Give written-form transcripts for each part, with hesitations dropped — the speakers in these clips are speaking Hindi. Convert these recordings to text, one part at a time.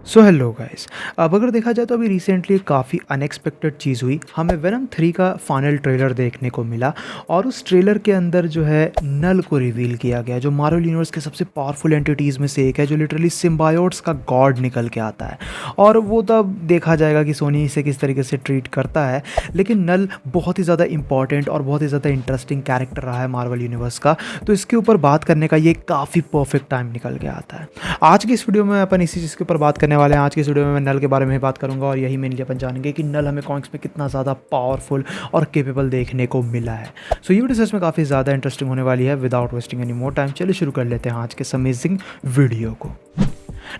So hello guys. अब अगर देखा जाए तो अभी रिसेंटली काफ़ी अनएक्सपेक्टेड चीज़ हुई। हमें वेनम 3 का फाइनल ट्रेलर देखने को मिला और उस ट्रेलर के अंदर जो है नल को रिवील किया गया, जो मार्वल यूनिवर्स के सबसे पावरफुल एंटिटीज़ में से एक है, जो लिटरली सिम्बायोट्स का गॉड निकल के आता है। और वो तब देखा जाएगा कि सोनी इसे किस तरीके से ट्रीट करता है। लेकिन नल बहुत ही ज़्यादा इंपॉर्टेंट और बहुत ही ज़्यादा इंटरेस्टिंग कैरेक्टर रहा है मार्वल यूनिवर्स का, तो इसके ऊपर बात करने का ये काफ़ी परफेक्ट टाइम निकल के आता है। आज की इस वीडियो में अपन इसी चीज़ के ऊपर बात करने वाले हैं। आज की इस वीडियो में मैं नल के बारे में बात करूंगा और यही मेनली अपन जानेंगे कि नल हमें कॉमिक्स में कितना ज़्यादा पावरफुल और केपेबल देखने को मिला है। सो ये वीडियो सच में काफ़ी ज़्यादा इंटरेस्टिंग होने वाली है। Without wasting any more time चलिए शुरू कर लेते हैं आज के इस अमेजिंग वीडियो को।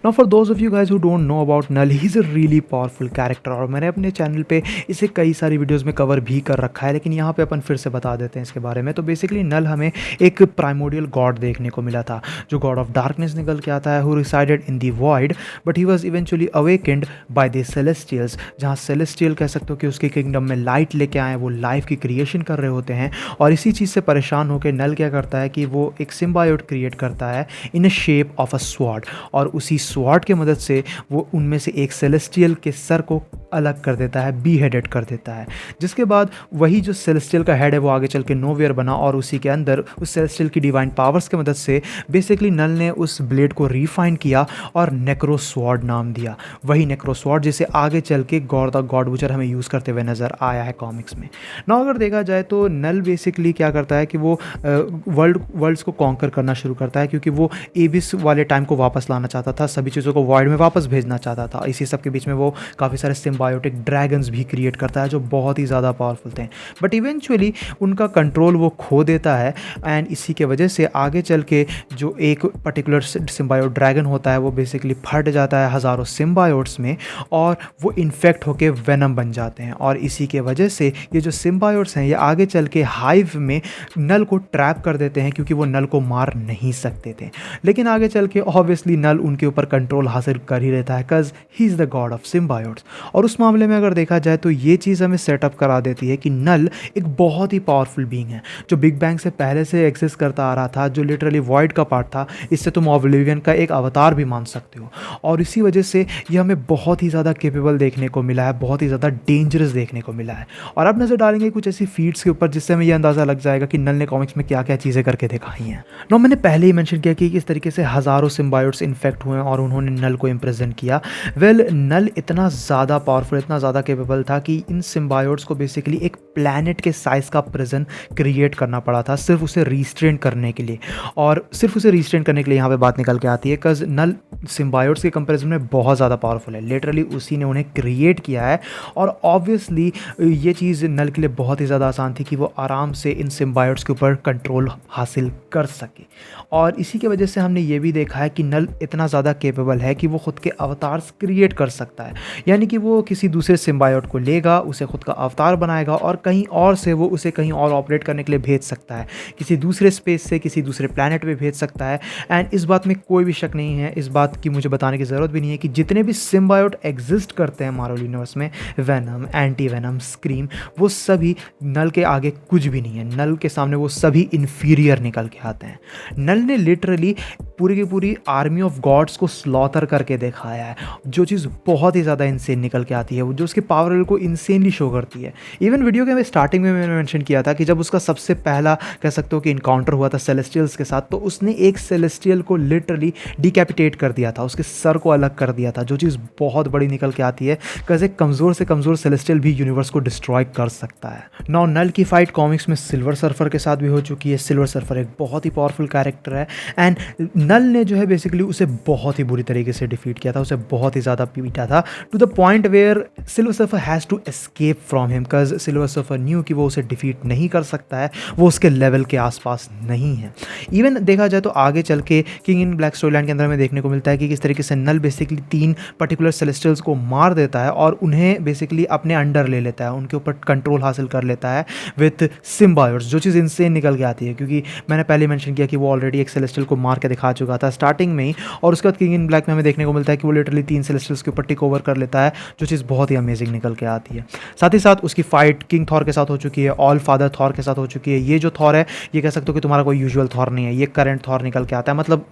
Now for those of you guys who don't know about Null, he's a really powerful character और मैंने अपने चैनल पे इसे कई सारी वीडियोस में कवर भी कर रखा है, लेकिन यहाँ पे अपन फिर से बता देते हैं इसके बारे में। तो बेसिकली नल हमें एक प्राइमोडियल गॉड देखने को मिला था, जो गॉड ऑफ डार्कनेस निकल के आता है, who resided in the void but he was eventually awakened by the celestials. जहाँ सेलेस्टियल कह सकते हो कि उसके किंगडम में लाइट लेके आए, वो लाइफ की क्रिएशन कर रहे होते हैं। और इसी चीज़ से परेशान होकर नल क्या करता है कि वो एक सिम्बायोट क्रिएट करता है in a shape of a sword, और उसी स्वॉर्ड की मदद से वो उनमें से एक सेलेस्टियल के सर को अलग कर देता है, बी हेडेड कर देता है। जिसके बाद वही जो सेलेस्टियल का हेड है वो आगे चल के नोवेयर बना, और उसी के अंदर उस सेलेस्टियल की डिवाइन पावर्स की मदद से बेसिकली नल ने उस ब्लेड को रिफाइन किया और नेक्रो स्वॉर्ड नाम दिया। वही नेक्रो स्वॉर्ड जिसे आगे चल के गॉड द गॉड बुचर हमें यूज़ करते हुए नज़र आया है कॉमिक्स में। ना अगर देखा जाए तो नल बेसिकली क्या करता है कि वो वर्ल्ड्स को कॉन्कर करना शुरू करता है, क्योंकि वो एबिस वाले टाइम को वापस लाना चाहता था, सभी चीज़ों को वॉइड में वापस भेजना चाहता था। इसी सब के बीच में वो काफ़ी सारे सिम्बायोटिक ड्रैगन्स भी क्रिएट करता है जो बहुत ही ज़्यादा पावरफुल थे, बट इवेंचुअली उनका कंट्रोल वो खो देता है। एंड इसी के वजह से आगे चल के जो एक पर्टिकुलर सिम्बायोट ड्रैगन होता है वो बेसिकली फट जाता है हज़ारों सिम्बायोट्स में, और वो इन्फेक्ट होके वेनम बन जाते हैं। और इसी के वजह से ये जो सिम्बायोट्स हैं ये आगे चल के हाइव में नल को ट्रैप कर देते हैं, क्योंकि वो नल को मार नहीं सकते थे। लेकिन आगे चल के ऑब्वियसली नल उनके ऊपर कंट्रोल हासिल कर ही लेता है, because he is the God of symbiotes. और उस मामले में अगर देखा जाए तो ये चीज़ हमें सेटअप करा देती है कि नल एक बहुत ही पावरफुल बीइंग है, जो बिग बैंग से पहले से एग्जिस्ट करता आ रहा था, जो लिटरली वॉइड का पार्ट था। इससे तुम ऑब्लिवियन का एक अवतार भी मान सकते हो, और इसी वजह से ये हमें बहुत ही ज़्यादा केपेबल देखने को मिला है, बहुत ही ज़्यादा डेंजरस देखने को मिला है। और अब नज़र डालेंगे कुछ ऐसी फीट्स के ऊपर जिससे हमें यह अंदाज़ा लग जाएगा कि नल ने कॉमिक्स में क्या क्या चीज़ें करके दिखाई हैं। नो, मैंने पहले ही मेंशन किया कि किस तरीके से हज़ारों सिम्बायोट्स इन्फेक्ट हुए और उन्होंने नल को इम्प्रेजेंट किया। वेल, नल इतना ज़्यादा पावरफुल, इतना ज़्यादा केपेबल था कि इन सिम्बायोट्स को बेसिकली एक प्लैनेट के साइज़ का प्रिजन क्रिएट करना पड़ा था, सिर्फ उसे रिस्ट्रेन करने के लिए। और सिर्फ उसे रिस्ट्रेन करने के लिए यहाँ पे बात निकल के आती है, बिकॉज नल सिम्बायोट्स के कंपैरिजन में बहुत ज़्यादा पावरफुल है। लिटरली उसी ने उन्हें क्रिएट किया है, और ऑब्वियसली ये चीज़ नल के लिए बहुत ही ज़्यादा आसान थी कि वो आराम से इन सिम्बायोट्स के ऊपर कंट्रोल हासिल कर सके। और इसी की वजह से हमने ये भी देखा है कि नल इतना ज़्यादा केपेबल है कि वो खुद के अवतार्स क्रिएट कर सकता है। यानी कि वो किसी दूसरे सिम्बायोट को लेगा, उसे खुद का अवतार बनाएगा, और कहीं और से वो उसे कहीं और ऑपरेट करने के लिए भेज सकता है, किसी दूसरे स्पेस से किसी दूसरे प्लैनेट पे भेज सकता है। एंड इस बात में कोई भी शक नहीं है, इस बात की मुझे बताने की ज़रूरत भी नहीं है कि जितने भी सिम्बायोट एग्जिस्ट करते हैं मार्वल यूनिवर्स में, वेनम, एंटी वेनम, स्क्रीम, वो सभी नल के आगे कुछ भी नहीं है। नल के सामने वो सभी इन्फीरियर निकल के आते हैं। नल ने लिटरली पूरी की पूरी आर्मी ऑफ गॉड्स को स्लॉटर करके दिखाया है, जो चीज़ बहुत ही ज़्यादा इंसेन निकल के आती है, जो उसके पावर लेवल को इंसेनली शो करती है। इवन वीडियो के स्टार्टिंग में मैंने मेंशन किया था कि जब उसका सबसे पहला कह सकते हो कि इनकाउंटर हुआ था सेलेस्टियल्स के साथ, तो उसने एक सेलेस्टियल को लिटरली डिकैपिटेट कर दिया था, उसके सर को अलग कर दिया था, जो चीज़ बहुत बड़ी निकल के आती है, बिकॉज एक कमज़ोर से कमज़ोर सेलेस्टियल भी यूनिवर्स को डिस्ट्रॉय कर सकता है। नाउ नल की फाइट कॉमिक्स में सिल्वर सर्फर के साथ भी हो चुकी है। सिल्वर सर्फर एक बहुत ही पावरफुल कैरेक्टर है, एंड नल ने जो है बेसिकली उसे बहुत ही बुरी तरीके से डिफीट किया था, उसे बहुत ही ज़्यादा पीटा था, to the point where Silver Surfer has to escape from him, because Silver Surfer knew कि वो उसे डिफीट नहीं कर सकता है, वो उसके लेवल के आसपास नहीं है। इवन देखा जाए तो आगे चल के king in black story line के अंदर हमें देखने को मिलता है कि किस तरीके से नल बेसिकली 3 पर्टिकुलर सेलेस्टियल्स को मार देता है और उन्हें बेसिकली अपने अंडर ले लेता है, उनके ऊपर कंट्रोल हासिल कर लेता है विथ सिम्बायोट्स, जो चीज़ इनसे निकल के आती है, क्योंकि मैंने पहले मेंशन किया कि वो ऑलरेडी एक सेलेस्टियल को मार के दिखा चुका था स्टार्टिंग में ही। और उसके बाद किंग इन ब्लैक में हमें देखने को मिलता है कि वो लिटरली 3 सेलेस्टियल्स के ऊपर टेक ओवर कर लेता है, जो चीज़ बहुत ही अमेजिंग निकल के आती है। साथ ही साथ उसकी फाइट किंग थॉर के साथ हो चुकी है, ऑल फादर थॉर के साथ हो चुकी है। ये जो थॉर है ये कह सकते हो कि तुम्हारा कोई यूजुअल थॉर नहीं है, ये करंट थॉर निकल के आता है। मतलब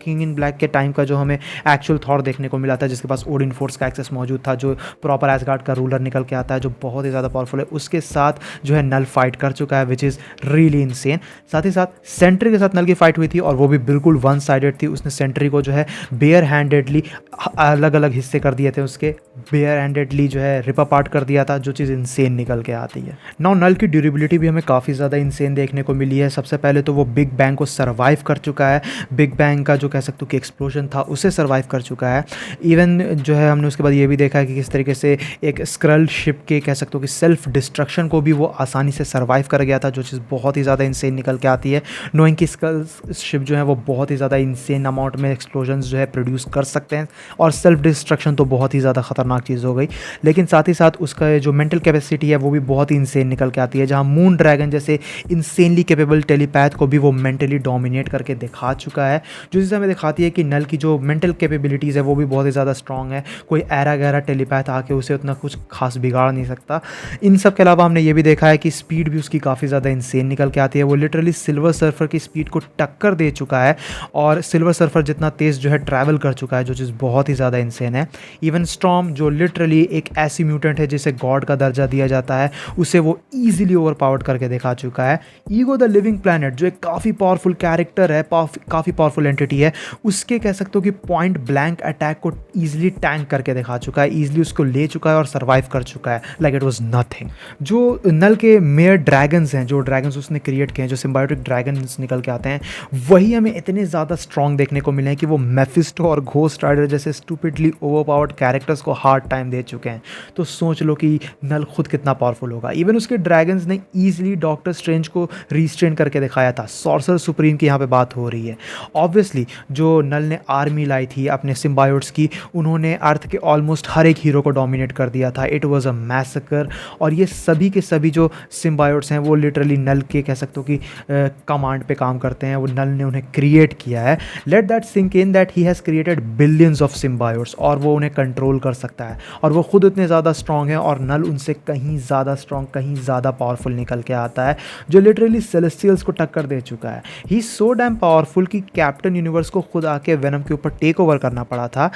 किंग इन ब्लैक के टाइम का जो हमें एक्चुअल थॉर देखने को मिला था, जिसके पास ओडिन फोर्स का एक्सेस मौजूद था, जो प्रॉपर एसगार्ड का रूलर निकल के आता है, जो बहुत ही ज़्यादा पावरफुल है, उसके साथ जो है नल फाइट कर चुका है, विच इज़ रियली इनसेन। साथ ही साथ सेंट्री के साथ नल की फाइट हुई थी और वो भी बिल्कुल वन साइडेड थी। उसने सेंट्री को जो है बेयर हैंडेडली अलग अलग हिस्से कर दिए थे, उसके बेयर हैंडेडली जो है रिप अपार्ट कर दिया था, जो चीज़ इनसेन निकल के आती है। नाउ नल की ड्यूरेबिलिटी भी हमें काफ़ी ज़्यादा इनसेन देखने को मिली है। सबसे पहले तो वो बिग बैंग को सर्वाइव कर चुका है, बिग बैंग का जो कह सकते हो कि एक्सप्लोजन था उसे सर्वाइव कर चुका है। इवन जो है हमने उसके बाद ये भी देखा है कि किस तरीके से एक स्क्रल शिप के कह सकते हो कि सेल्फ डिस्ट्रक्शन को भी वो आसानी से सर्वाइव कर गया था, जो चीज़ बहुत ही ज़्यादा इनसेन निकल के आती है। नोइंग कि स्क्रल शिप जो है वो बहुत ही ज़्यादा इनसेन अमाउंट में एक्सप्लोजन्स जो है प्रोड्यूस कर सकते हैं, और सेल्फ डिस्ट्रक्शन तो बहुत ही ज़्यादा खतरनाक चीज़ हो गई। लेकिन साथ ही साथ उसका जो मेंटल कैपेसिटी है वो भी बहुत ही इनसेन निकल के आती है, जहाँ मून ड्रैगन जैसे इंसेनली कैपेबल टेलीपैथ को भी वो मेंटली डोमिनेट करके दिखा चुका है, जो चीज़ हमें दिखाती है कि नल की जो मेंटल कैपेबिलिटीज़ है वो भी बहुत ही ज़्यादा स्ट्रॉन्ग है। कोई ऐरा गहरा टेलीपैथ आके उसे उतना कुछ खास बिगाड़ नहीं सकता। इन सब के अलावा हमने ये भी देखा है कि स्पीड भी उसकी काफ़ी ज़्यादा इंसेन निकल के आती है। वो लिटरली सिल्वर सर्फर की स्पीड को टक्कर दे चुका है, और सिल्वर सर्फर जितना तेज़ जो है ट्रैवल कर चुका है, जो चीज़ बहुत ही ज़्यादा इंसेन है। इवन स्टॉर्म जो लिटरली एक ऐसी म्यूटेंट है जिसे गॉड का दर्जा दिया जाता है, उसे वो ईजिली ओवरपावर्ड करके दिखा चुका है। ईगो द लिविंग प्लैनेट जो एक काफ़ी पावरफुल कैरेक्टर है, काफ़ी पावरफुल एंटिटी है, उसके कह सकते हो कि पॉइंट ब्लैंक अटैक को ईजिली टैंक करके दिखा चुका है, ईजिली उसको ले चुका है और सर्वाइव कर चुका है लाइक इट वाज नथिंग। जो नल के मेयर ड्रैगन्स हैं, जो ड्रैगन्स उसने क्रिएट किए हैं, जो सिम्बायोटिक ड्रैगन्स निकल के आते हैं, वही हमें इतने ज़्यादा स्ट्रॉन्ग देखने को मिले हैं कि वो मेफिस्टो और घोस्ट राइडर जैसे स्टूपिडली ओवरपावर्ड कैरेक्टर्स को हार्ड टाइम दे चुके हैं। तो सोच लो कि नल खुद कितना पावरफुल होगा। इवन उसके ड्रैगन्स ने ईजिली डॉक्टर स्ट्रेंज को रिस्ट्रेन करके दिखाया था। सॉर्सर सुप्रीम की यहाँ पे बात हो रही है। ऑब्वियसली जो नल ने आर्मी लाई थी अपने सिम्बायोट्स की, उन्होंने अर्थ के ऑलमोस्ट हर एक हीरो को डोमिनेट कर दिया था। इट वाज अ मैसेकर, और ये सभी के सभी जो सिम्बायोट्स हैं वो लिटरली नल के कह सकते हो कि कमांड पे काम करते हैं। वो नल ने उन्हें क्रिएट किया है। Let that sink in that he has created billions of symbiotes, और वो उन्हें कंट्रोल कर सकता है, और वो खुद इतने ज़्यादा स्ट्रॉन्ग है, और नल उनसे कहीं ज़्यादा स्ट्रॉन्ग, कहीं ज़्यादा पावरफुल निकल के आता है, जो लिटरली सेलेस्टियल्स को टक्कर दे चुका है। ही सो डैम पावरफुल कि कैप्टन यूनिवर्स को खुद आके वेनम के ऊपर टेक ओवर करना पड़ा था,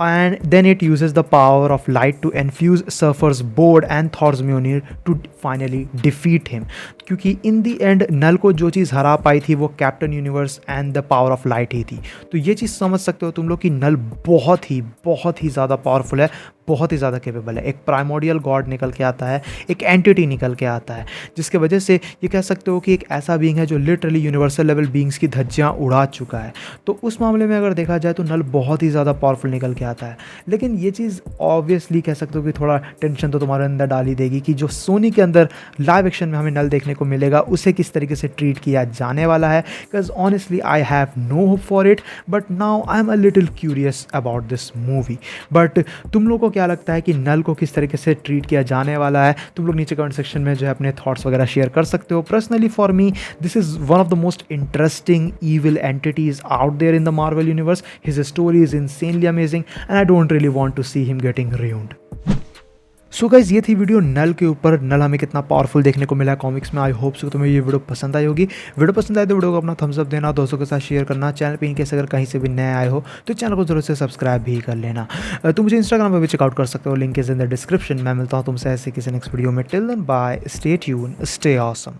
and then it uses the power of light to infuse surfer's board and Thor's म्योनिर टू फाइनली डिफीट हिम। क्योंकि इन दी एंड नल को जो चीज़ हरा पाई थी वो captain universe and the power of light ही थी। तो ये चीज़ समझ सकते हो तुम लोग कि नल बहुत ही ज़्यादा पावरफुल है, बहुत ही ज़्यादा केपेबल है। एक प्राइमोडियल गॉड निकल के आता है, एक एंटिटी निकल के आता है, जिसके वजह से ये कह सकते हो कि एक ऐसा बीइंग है जो लिटरली यूनिवर्सल लेवल बीइंग्स की धज्जियाँ उड़ा चुका है। तो उस मामले में अगर देखा जाए तो नल बहुत ही ज़्यादा पावरफुल निकल के आता है। लेकिन ये चीज़ ऑब्वियसली कह सकते हो कि थोड़ा टेंशन तो तुम्हारे अंदर डाल ही देगी कि जो सोनी के अंदर लाइव एक्शन में हमें नल देखने को मिलेगा उसे किस तरीके से ट्रीट किया जाने वाला है। Because honestly I have no hope for it, but now I am a little curious about this movie. But तुम लोगों को क्या लगता है कि नल को किस तरीके से ट्रीट किया जाने वाला है? तुम लोग नीचे कमेंट सेक्शन में जो है अपने थॉट्स वगैरह शेयर कर सकते हो। Personally for me this is one of the most interesting evil entities out there in the Marvel universe. His story is insanely amazing and I don't really want to see him getting ruined. So guys ये थी वीडियो नल के ऊपर। नल हमें कितना पावरफुल देखने को मिला है कॉमिक्स में। आई होप सो तुम्हें ये वीडियो पसंद आई होगी। वीडियो पसंद आए तो वीडियो को अपना थम्स अप देना, दोस्तों के साथ शेयर करना। चैनल पे इनकेस अगर कहीं से भी नए आए हो तो चैनल को जरूर से सब्सक्राइब भी कर लेना। तुम मुझे इंस्टाग्राम पर भी चेकआउट कर सकते हो, link is in the description. मैं मिलता हूँ तुमसे ऐसे किसी नेक्स्ट वीडियो में। Till then bye, stay tune, stay awesome.